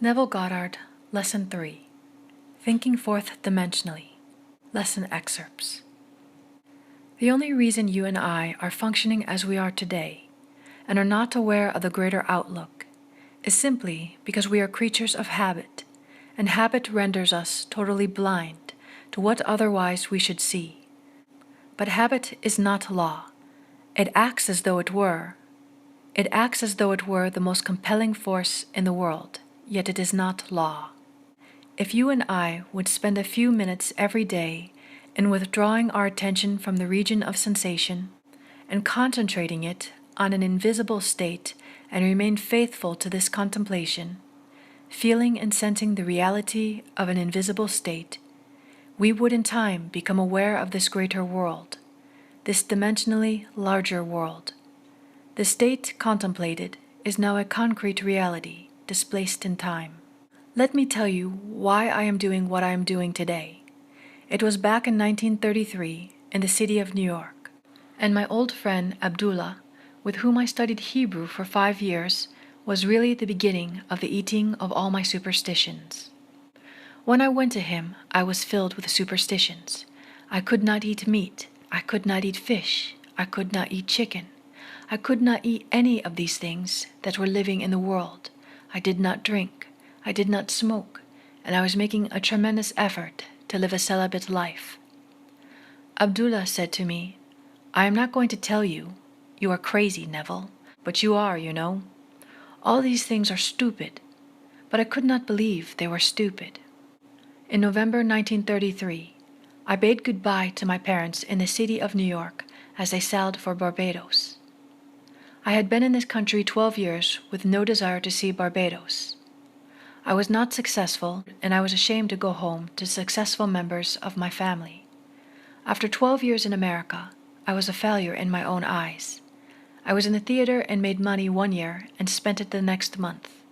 Neville Goddard, Lesson 3, Thinking Fourth Dimensionally, Lesson Excerpts. The only reason you and I are functioning as we are today, and are not aware of the greater outlook, is simply because we are creatures of habit, and habit renders us totally blind to what otherwise we should see. But habit is not law. It acts as though it were. It acts as though it were the most compelling force in the world. Yet it is not law. If you and I would spend a few minutes every day in withdrawing our attention from the region of sensation and concentrating it on an invisible state and remain faithful to this contemplation, feeling and sensing the reality of an invisible state, we would in time become aware of this greater world, this dimensionally larger world. The state contemplated is now a concrete reality, displaced in time. Let me tell you why I am doing what I am doing today. It was back in 1933 in the city of New York, and my old friend Abdullah, with whom I studied Hebrew for 5 years, was really the beginning of the eating of all my superstitions. When I went to him, I was filled with superstitions. I could not eat meat. I could not eat fish. I could not eat chicken. I could not eat any of these things that were living in the world. I did not drink, I did not smoke, and I was making a tremendous effort to live a celibate life. Abdullah said to me, "I am not going to tell you, you are crazy, Neville, but you are, you know. All these things are stupid," but I could not believe they were stupid. In November 1933, I bade goodbye to my parents in the city of New York as they sailed for Barbados. I had been in this country 12 years with no desire to see Barbados. I was not successful, and I was ashamed to go home to successful members of my family. After 12 years in America, I was a failure in my own eyes. I was in the theater and made money 1 year and spent it the next month.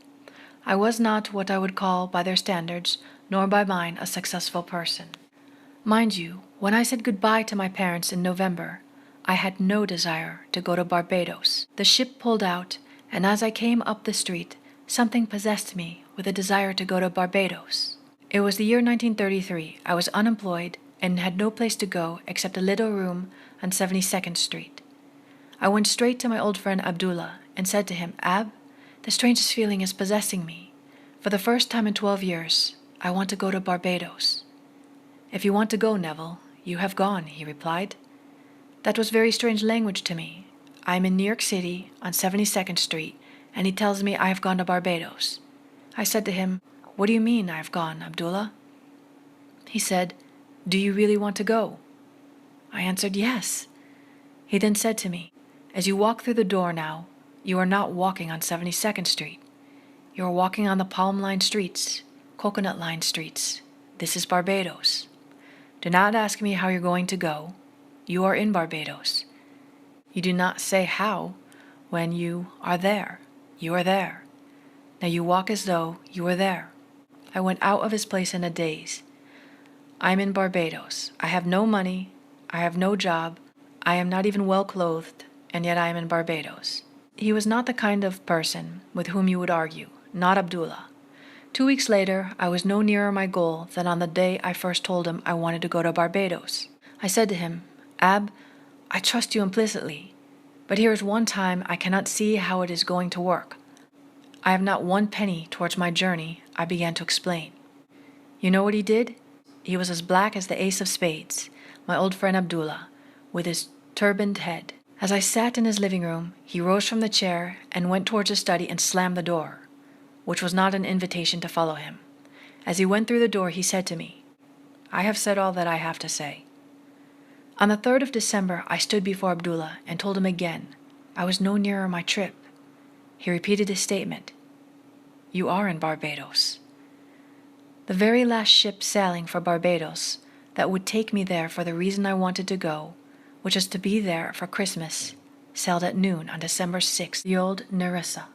I was not what I would call by their standards, nor by mine, a successful person. Mind you, when I said goodbye to my parents in November, I had no desire to go to Barbados. The ship pulled out, and as I came up the street, something possessed me with a desire to go to Barbados. It was the year 1933. I was unemployed and had no place to go except a little room on 72nd Street. I went straight to my old friend Abdullah and said to him, "Ab, the strangest feeling is possessing me. For the first time in 12 years, I want to go to Barbados." "If you want to go, Neville, you have gone," he replied. That was very strange language to me. I am in New York City on 72nd Street, and he tells me I have gone to Barbados. I said to him, "What do you mean I have gone, Abdullah?" He said, "Do you really want to go?" I answered, "Yes." He then said to me, "As you walk through the door now, you are not walking on 72nd Street. You are walking on the palm-lined streets, coconut-lined streets. This is Barbados. Do not ask me how you're going to go. You are in Barbados. You do not say how when you are there. You are there. Now you walk as though you were there." I went out of his place in a daze. I am in Barbados. I have no money. I have no job. I am not even well clothed, and yet I am in Barbados. He was not the kind of person with whom you would argue, not Abdullah. 2 weeks later, I was no nearer my goal than on the day I first told him I wanted to go to Barbados. I said to him, "Ab, I trust you implicitly, but here is one time I cannot see how it is going to work. I have not 1 penny towards my journey," I began to explain. You know what he did? He was as black as the ace of spades, my old friend Abdullah, with his turbaned head. As I sat in his living room, he rose from the chair and went towards the study and slammed the door, which was not an invitation to follow him. As he went through the door, he said to me, "I have said all that I have to say." On the 3rd of December, I stood before Abdullah and told him again I was no nearer my trip. He repeated his statement, "You are in Barbados." The very last ship sailing for Barbados that would take me there for the reason I wanted to go, which was to be there for Christmas, sailed at noon on December 6th, the old Nerissa.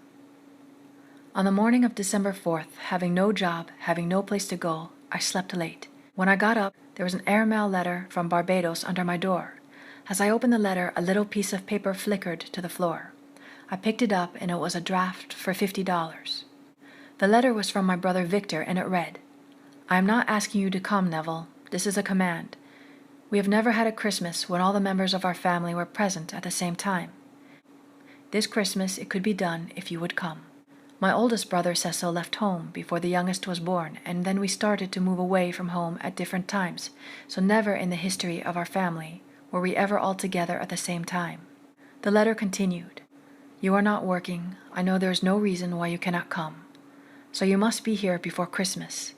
On the morning of December 4th, having no job, having no place to go, I slept late. When I got up, there was an airmail letter from Barbados under my door. As I opened the letter, a little piece of paper flickered to the floor. I picked it up, and it was a draft for $50. The letter was from my brother Victor, and it read, "I am not asking you to come, Neville. This is a command. We have never had a Christmas when all the members of our family were present at the same time. This Christmas it could be done if you would come. My oldest brother Cecil left home before the youngest was born, and then we started to move away from home at different times, so never in the history of our family were we ever all together at the same time." The letter continued, "You are not working. I know there is no reason why you cannot come. So you must be here before Christmas.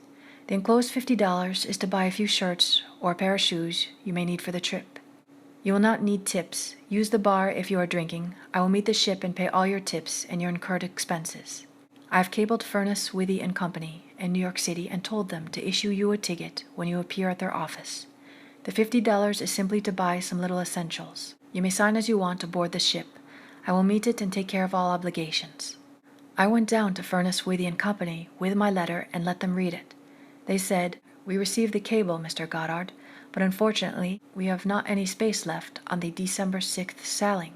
The enclosed $50 is to buy a few shirts or a pair of shoes you may need for the trip. You will not need tips. Use the bar if you are drinking. I will meet the ship and pay all your tips and your incurred expenses. I have cabled Furness, Withy and Company in New York City and told them to issue you a ticket when you appear at their office. The $50 is simply to buy some little essentials. You may sign as you want aboard the ship. I will meet it and take care of all obligations." I went down to Furness, Withy and Company with my letter and let them read it. They said, "We received the cable, Mr. Goddard, but unfortunately we have not any space left on the December 6th sailing.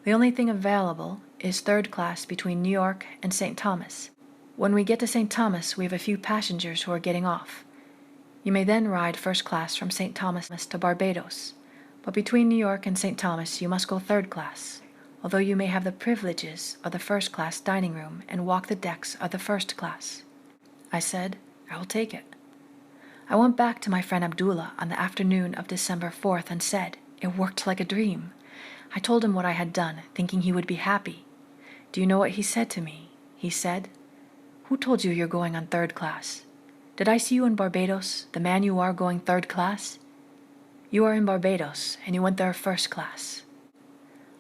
The only thing available is third class between New York and St. Thomas. When we get to St. Thomas, we have a few passengers who are getting off. You may then ride first class from St. Thomas to Barbados, but between New York and St. Thomas you must go third class, although you may have the privileges of the first class dining room and walk the decks of the first class." I said, "I will take it." I went back to my friend Abdullah on the afternoon of December 4th and said, "It worked like a dream." I told him what I had done, thinking he would be happy. Do you know what he said to me? He said, "Who told you you're going on third class? Did I see you in Barbados, the man you are going third class? You are in Barbados, and you went there first class."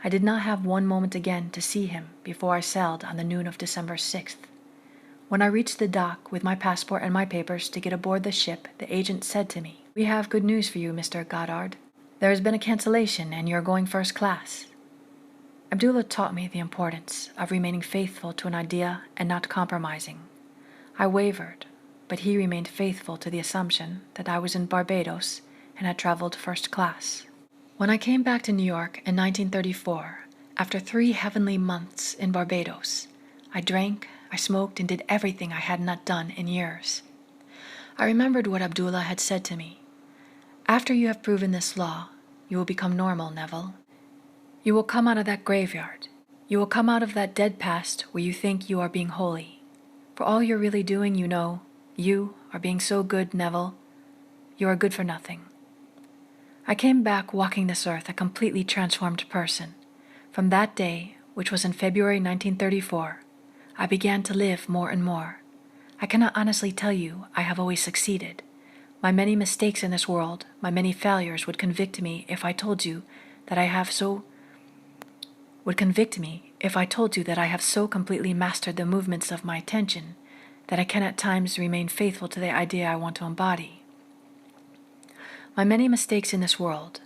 I did not have one moment again to see him before I sailed on the noon of December 6th. When I reached the dock with my passport and my papers to get aboard the ship, the agent said to me, "We have good news for you, Mr. Goddard. There has been a cancellation and you are going first class." Abdullah taught me the importance of remaining faithful to an idea and not compromising. I wavered, but he remained faithful to the assumption that I was in Barbados and had traveled first class. When I came back to New York in 1934, after 3 heavenly months in Barbados, I drank, I smoked, and did everything I had not done in years. I remembered what Abdullah had said to me. "After you have proven this law, you will become normal, Neville. You will come out of that graveyard. You will come out of that dead past where you think you are being holy. For all you're really doing, you know, you are being so good, Neville. You are good for nothing." I came back walking this earth a completely transformed person. From that day, which was in February 1934, I began to live more and more. I cannot honestly tell you I have always succeeded. My many mistakes in this world, my many failures would convict me if I told you that I have so completely mastered the movements of my attention that I can at times remain faithful to the idea I want to embody. My many mistakes in this world,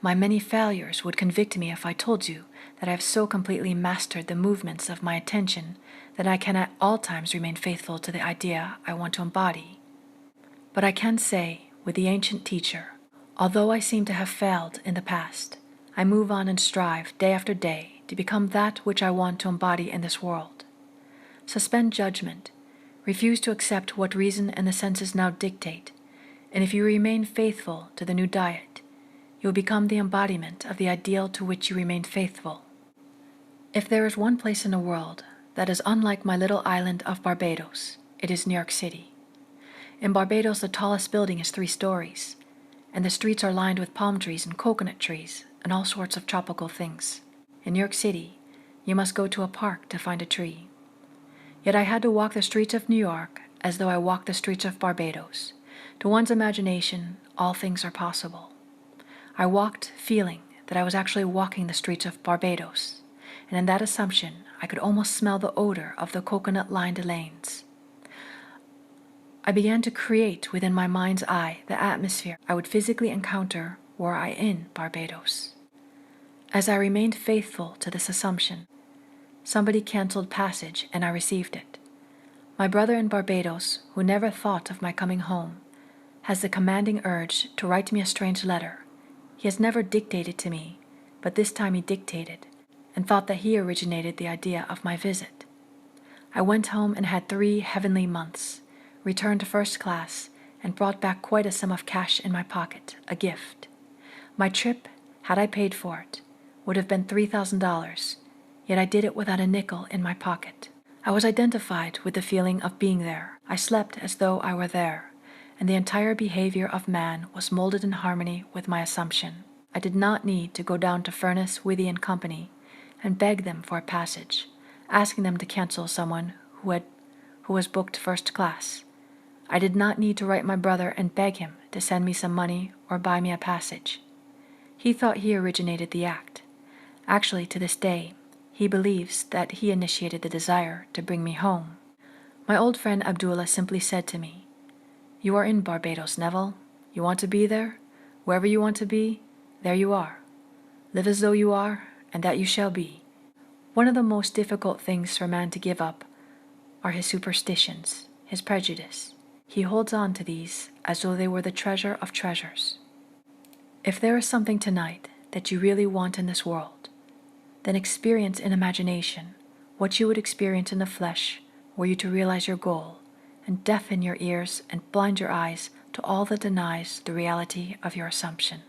my many failures would convict me if I told you that I have so completely mastered the movements of my attention that I can at all times remain faithful to the idea I want to embody. But I can say, with the ancient teacher, although I seem to have failed in the past, I move on and strive day after day to become that which I want to embody in this world. Suspend judgment, refuse to accept what reason and the senses now dictate, and if you remain faithful to the new diet, you will become the embodiment of the ideal to which you remained faithful. If there is one place in the world that is unlike my little island of Barbados, it is New York City. In Barbados, the tallest building is 3 stories, and the streets are lined with palm trees and coconut trees and all sorts of tropical things. In New York City, you must go to a park to find a tree. Yet I had to walk the streets of New York as though I walked the streets of Barbados. To one's imagination, all things are possible. I walked feeling that I was actually walking the streets of Barbados, and in that assumption, I could almost smell the odor of the coconut-lined lanes. I began to create within my mind's eye the atmosphere I would physically encounter were I in Barbados. As I remained faithful to this assumption, somebody canceled passage and I received it. My brother in Barbados, who never thought of my coming home, has the commanding urge to write me a strange letter. He has never dictated to me, but this time he dictated, and thought that he originated the idea of my visit. I went home and had 3 heavenly months, returned to first class, and brought back quite a sum of cash in my pocket, a gift. My trip, had I paid for it, would have been $3,000, yet I did it without a nickel in my pocket. I was identified with the feeling of being there. I slept as though I were there, and the entire behavior of man was molded in harmony with my assumption. I did not need to go down to Furness, Withy and Company and beg them for a passage, asking them to cancel someone who was booked first class. I did not need to write my brother and beg him to send me some money or buy me a passage. He thought he originated the act. Actually, to this day, he believes that he initiated the desire to bring me home. My old friend Abdullah simply said to me, "You are in Barbados, Neville. You want to be there? Wherever you want to be, there you are. Live as though you are, and that you shall be." One of the most difficult things for man to give up are his superstitions, his prejudice. He holds on to these as though they were the treasure of treasures. If there is something tonight that you really want in this world, then experience in imagination what you would experience in the flesh were you to realize your goal, and deafen your ears and blind your eyes to all that denies the reality of your assumption.